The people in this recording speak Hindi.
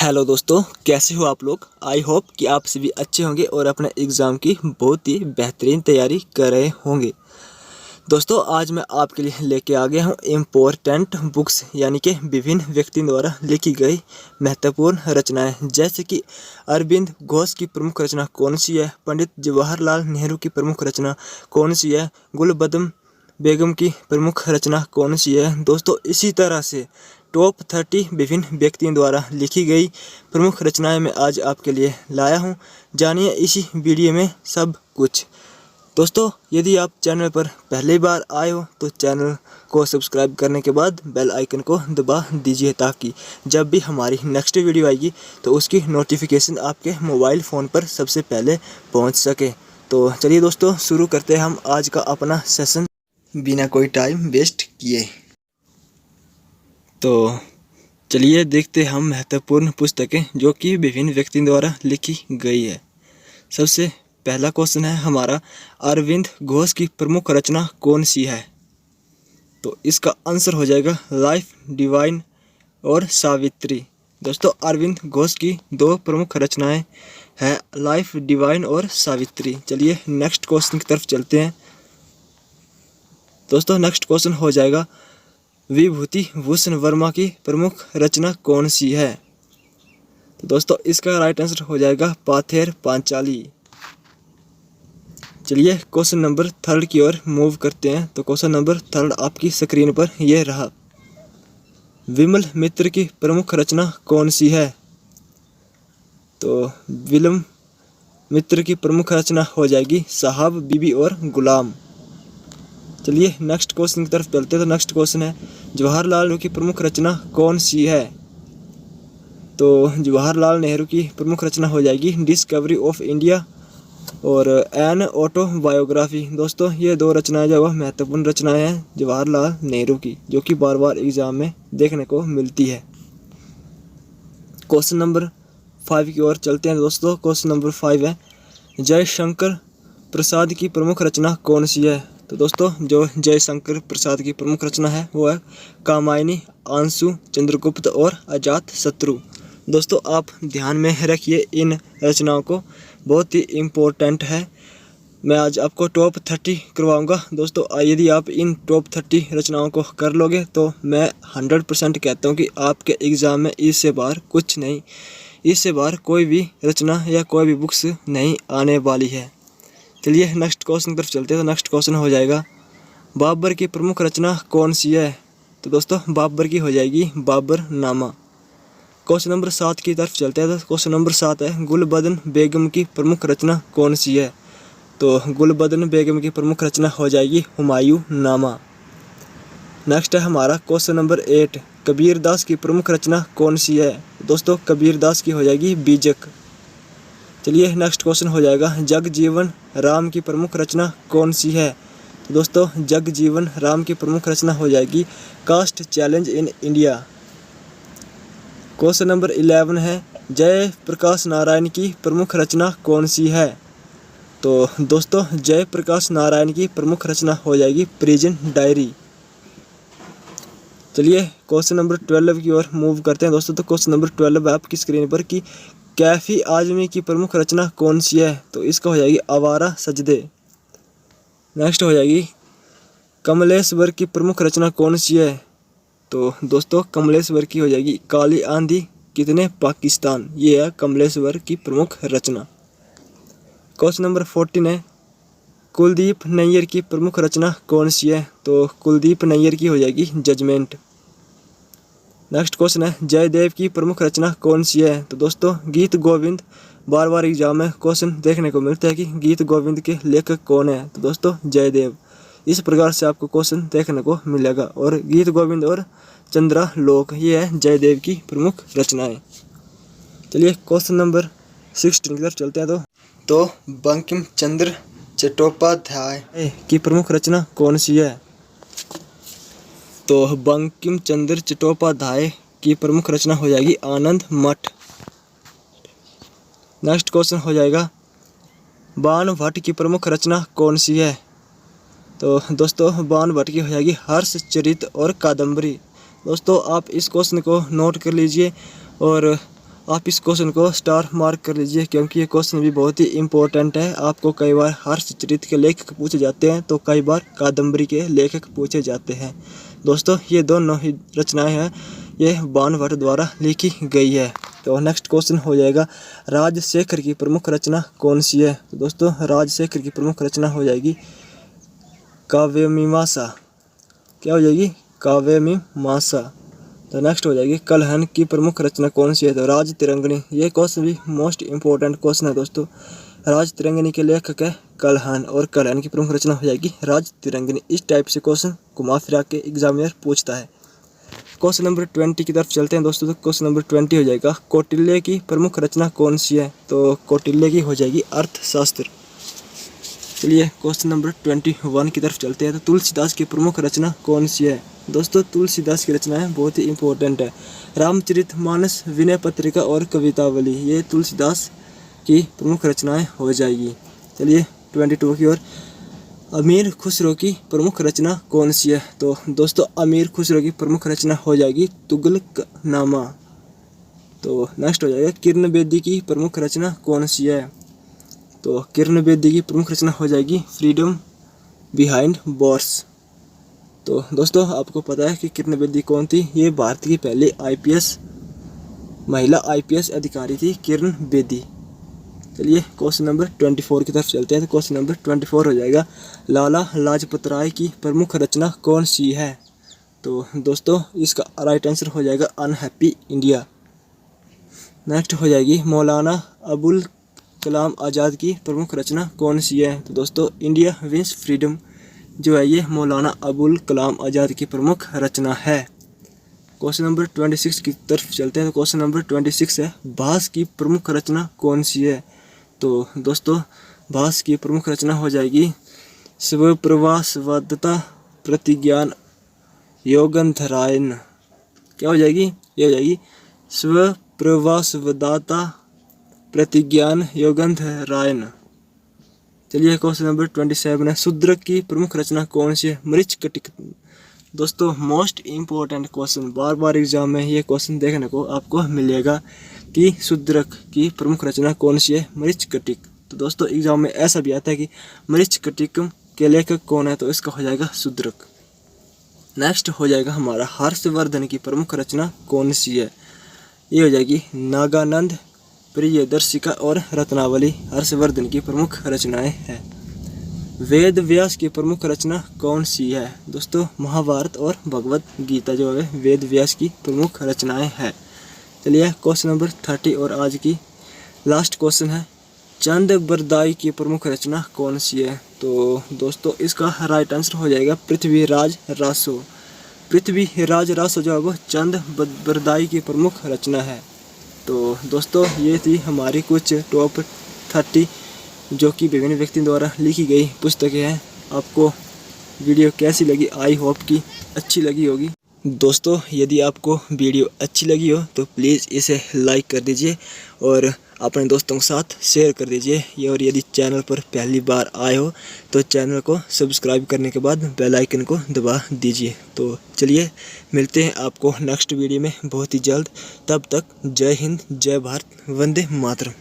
हेलो दोस्तों, कैसे हो आप लोग। आई होप कि आप सभी अच्छे होंगे और अपने एग्ज़ाम की बहुत ही बेहतरीन तैयारी कर रहे होंगे। दोस्तों, आज मैं आपके लिए लेके आ गया हूँ इम्पोर्टेंट बुक्स, यानी कि विभिन्न व्यक्तियों द्वारा लिखी गई महत्वपूर्ण रचनाएं। जैसे कि अरविंद घोष की प्रमुख रचना कौन सी है, पंडित जवाहरलाल नेहरू की प्रमुख रचना कौन सी है, गुलबदम बेगम की प्रमुख रचना कौन सी है। दोस्तों, इसी तरह से टॉप 30 विभिन्न व्यक्तियों द्वारा लिखी गई प्रमुख रचनाएं मैं आज आपके लिए लाया हूं। जानिए इसी वीडियो में सब कुछ। दोस्तों, यदि आप चैनल पर पहली बार आए हो तो चैनल को सब्सक्राइब करने के बाद बेल आइकन को दबा दीजिए, ताकि जब भी हमारी नेक्स्ट वीडियो आएगी तो उसकी नोटिफिकेशन आपके मोबाइल फ़ोन पर सबसे पहले पहुंच सके। तो चलिए दोस्तों, शुरू करते हैं हम आज का अपना सेशन बिना कोई टाइम वेस्ट किए। तो चलिए देखते हम महत्वपूर्ण पुस्तकें जो कि विभिन्न व्यक्तियों द्वारा लिखी गई है। सबसे पहला क्वेश्चन है हमारा, अरविंद घोष की प्रमुख रचना कौन सी है। तो इसका आंसर हो जाएगा लाइफ डिवाइन और सावित्री। दोस्तों, अरविंद घोष की दो प्रमुख रचनाएं हैं, लाइफ डिवाइन और सावित्री। चलिए नेक्स्ट क्वेश्चन की तरफ चलते हैं। दोस्तों, नेक्स्ट क्वेश्चन हो जाएगा, विभूति भूषण वर्मा की प्रमुख रचना कौन सी है। तो दोस्तों, इसका राइट आंसर हो जाएगा पाथेर पांचाली। चलिए क्वेश्चन नंबर 3 की ओर मूव करते हैं। तो क्वेश्चन नंबर 3 आपकी स्क्रीन पर यह रहा, विमल मित्र की प्रमुख रचना कौन सी है। तो विमल मित्र की प्रमुख रचना हो जाएगी साहब, बीबी और गुलाम। चलिए नेक्स्ट क्वेश्चन की तरफ चलते हैं। तो नेक्स्ट क्वेश्चन है, जवाहरलाल नेहरू की प्रमुख रचना कौन सी है। तो जवाहरलाल नेहरू की प्रमुख रचना हो जाएगी डिस्कवरी ऑफ इंडिया और एन ऑटोबायोग्राफी। दोस्तों, ये दो रचनाएं जो वह महत्वपूर्ण रचनाएं हैं जवाहरलाल नेहरू की, जो कि बार बार एग्जाम में देखने को मिलती है। क्वेश्चन नंबर 5 की ओर चलते हैं। दोस्तों, क्वेश्चन नंबर 5 है, जयशंकर प्रसाद की प्रमुख रचना कौन सी है। तो दोस्तों, जो जयशंकर प्रसाद की प्रमुख रचना है वो है कामायनी, आंसू, चंद्रगुप्त और अजात शत्रु। दोस्तों, आप ध्यान में रखिए इन रचनाओं को, बहुत ही इम्पोर्टेंट है। मैं आज आपको टॉप 30 करवाऊंगा। दोस्तों, यदि आप इन टॉप 30 रचनाओं को कर लोगे तो मैं 100% कहता हूँ कि आपके एग्ज़ाम में इससे बाहर कुछ नहीं, इससे बाहर कोई भी रचना या कोई भी बुक्स नहीं आने वाली है। चलिए नेक्स्ट क्वेश्चन की तरफ चलते हैं। तो नेक्स्ट क्वेश्चन हो जाएगा, बाबर की प्रमुख रचना कौन सी है। तो दोस्तों, बाबर की हो जाएगी बाबर नामा। क्वेश्चन नंबर 7 की तरफ चलते हैं। तो क्वेश्चन नंबर 7 है, गुलबदन बेगम की प्रमुख रचना कौन सी है। तो गुलबदन बेगम की प्रमुख रचना हो जाएगी हुमायूं नामा। नेक्स्ट है हमारा क्वेश्चन नंबर 8, कबीर दास की प्रमुख रचना कौन सी है। दोस्तों, कबीर दास की हो जाएगी बीजक। चलिए नेक्स्ट क्वेश्चन हो जाएगा, जगजीवन राम की प्रमुख रचना कौन सी है। तो दोस्तों, जगजीवन राम की प्रमुख रचना हो जाएगी cost challenge in India. Question number 11 है, जय प्रकाश नारायण की प्रमुख रचना कौन सी है। तो दोस्तों, जय प्रकाश नारायण की प्रमुख रचना हो जाएगी प्रिजन डायरी। चलिए क्वेश्चन नंबर 12 की ओर मूव करते हैं। दोस्तों, तो क्वेश्चन नंबर 12 है आपकी स्क्रीन पर कि कैफी आजमी की प्रमुख रचना कौन सी है। तो इसका हो जाएगी आवारा सजदे। नेक्स्ट हो जाएगी, कमलेश्वर की प्रमुख रचना कौन सी है। तो दोस्तों, कमलेश्वर की हो जाएगी काली आंधी कितने पाकिस्तान। ये है कमलेश्वर की प्रमुख रचना। क्वेश्चन नंबर 14 है, कुलदीप नैयर की प्रमुख रचना कौन सी है। तो कुलदीप नैयर की हो जाएगी जजमेंट। नेक्स्ट क्वेश्चन है, जयदेव की प्रमुख रचना कौन सी है। तो दोस्तों, गीत गोविंद। बार बार एग्जाम में क्वेश्चन देखने को मिलता है कि गीत गोविंद के लेखक कौन है। तो दोस्तों, जयदेव। इस प्रकार से आपको क्वेश्चन देखने को मिलेगा। और गीत गोविंद और चंद्रा लोक, ये है जयदेव की प्रमुख रचनाएं। चलिए क्वेश्चन नंबर 16 की तरफ चलते हैं। तो बंकिम चंद्र चट्टोपाध्याय की प्रमुख रचना कौन सी है। तो बंकिम चंद्र चट्टोपाध्याय की प्रमुख रचना हो जाएगी आनंद मठ। नेक्स्ट क्वेश्चन हो जाएगा, बाण भट्ट की प्रमुख रचना कौन सी है। तो दोस्तों, बाण भट्ट की हो जाएगी हर्ष चरित और कादम्बरी। दोस्तों, आप इस क्वेश्चन को नोट कर लीजिए और आप इस क्वेश्चन को स्टार मार्क कर लीजिए, क्योंकि ये क्वेश्चन भी बहुत ही इम्पोर्टेंट है। आपको कई बार हर्षचरित के लेखक पूछे जाते हैं, तो कई बार कादम्बरी के लेखक पूछे जाते हैं। दोस्तों ये दोनों ही रचनाएं हैं, ये बाणभट्ट द्वारा लिखी गई है। तो नेक्स्ट क्वेश्चन हो जाएगा, राजशेखर की प्रमुख रचना कौन सी है। तो दोस्तों राजशेखर की प्रमुख रचना हो जाएगी काव्यमीमांसा। क्या हो जाएगी? काव्यमीमांसा। तो नेक्स्ट हो जाएगी, कलहन की प्रमुख रचना कौन सी है। तो राजतिरंगिणी। ये क्वेश्चन भी मोस्ट इंपॉर्टेंट क्वेश्चन है दोस्तों। राजतिरंगिणी के लेखक है कलहन, और कलहन की प्रमुख रचना हो जाएगी राजतिरंगिणी। इस टाइप से क्वेश्चन घुमा फिरा के एग्जामिनर पूछता है। क्वेश्चन नंबर 20 की तरफ चलते हैं दोस्तों। तो क्वेश्चन नंबर 20 हो जाएगा, कौटिल्य की प्रमुख रचना कौन सी है। तो कौटिल्य की हो जाएगी अर्थशास्त्र। चलिए क्वेश्चन नंबर 21 की तरफ चलते हैं। तो तुलसीदास की प्रमुख रचना कौन सी है। दोस्तों तुलसीदास की रचनाएं बहुत ही इंपॉर्टेंट है। रामचरितमानस, विनय पत्रिका और कवितावली, ये तुलसीदास की प्रमुख रचनाएं हो जाएगी। चलिए 22 की ओर, अमीर खुसरो की प्रमुख रचना कौन सी है। तो दोस्तों अमीर खुसरो की प्रमुख रचना हो जाएगी तुगलकनामा। तो नेक्स्ट हो जाएगा, किरण बेदी की प्रमुख रचना कौन सी है। तो किरण बेदी की प्रमुख रचना हो जाएगी फ्रीडम बिहाइंड बार्स। तो दोस्तों आपको पता है कि किरण बेदी कौन थी। ये भारत की पहली महिला आईपीएस अधिकारी थी, किरण बेदी। चलिए क्वेश्चन नंबर 24 की तरफ चलते हैं। तो क्वेश्चन नंबर 24 हो जाएगा, लाला लाजपत राय की प्रमुख रचना कौन सी है। तो दोस्तों इसका राइट आंसर हो जाएगा अनहैप्पी इंडिया। नेक्स्ट हो जाएगी, मौलाना अबुल कलाम आज़ाद की प्रमुख रचना कौन सी है। तो दोस्तों इंडिया विंस फ्रीडम जो है, ये मौलाना अबुल कलाम आज़ाद की प्रमुख रचना है। क्वेश्चन नंबर 26 की तरफ चलते हैं। तो क्वेश्चन नंबर 26 है, भास की प्रमुख रचना कौन सी है। तो दोस्तों भास की प्रमुख रचना हो जाएगी स्वप्रवासवदता प्रतिज्ञान योगंधरायण। क्या हो जाएगी? ये हो जाएगी स्वप्रवासवदता प्रतिज्ञान योगंधरायण। चलिए क्वेश्चन नंबर 27 है, शूद्रक की प्रमुख रचना कौन सी है। मृच्छकटिक। दोस्तों मोस्ट इम्पोर्टेंट क्वेश्चन, बार बार एग्जाम में ये क्वेश्चन देखने को आपको मिलेगा कि शूद्रक की प्रमुख रचना कौन सी है। मृच्छकटिक। तो दोस्तों एग्जाम में ऐसा भी आता है कि मृच्छकटिक के लेखक कौन है, तो इसका हो जाएगा शूद्रक। नेक्स्ट हो जाएगा हमारा, हर्षवर्धन की प्रमुख रचना कौन सी है। ये हो जाएगी नागानंद, प्रियदर्शिका और रत्नावली, हर्षवर्धन की प्रमुख रचनाएं हैं। वेद व्यास की प्रमुख रचना कौन सी है। दोस्तों महाभारत और भगवत गीता जो है वेद व्यास की प्रमुख रचनाएं हैं। चलिए क्वेश्चन नंबर 30 और आज की लास्ट क्वेश्चन है, चंद बरदाई की प्रमुख रचना कौन सी है। तो दोस्तों इसका राइट आंसर हो जाएगा पृथ्वीराज रासो। पृथ्वीराज रासो जो है वो चंद बरदाई की प्रमुख रचना है। तो दोस्तों ये थी हमारी कुछ टॉप 30 जो कि विभिन्न व्यक्तियों द्वारा लिखी गई पुस्तकें हैं। आपको वीडियो कैसी लगी? आई होप कि अच्छी लगी होगी। दोस्तों यदि आपको वीडियो अच्छी लगी हो तो प्लीज़ इसे लाइक कर दीजिए और अपने दोस्तों के साथ शेयर कर दीजिए। और यदि चैनल पर पहली बार आए हो तो चैनल को सब्सक्राइब करने के बाद बेल आइकन को दबा दीजिए। तो चलिए मिलते हैं आपको नेक्स्ट वीडियो में बहुत ही जल्द। तब तक जय हिंद, जय भारत, वंदे मातरम।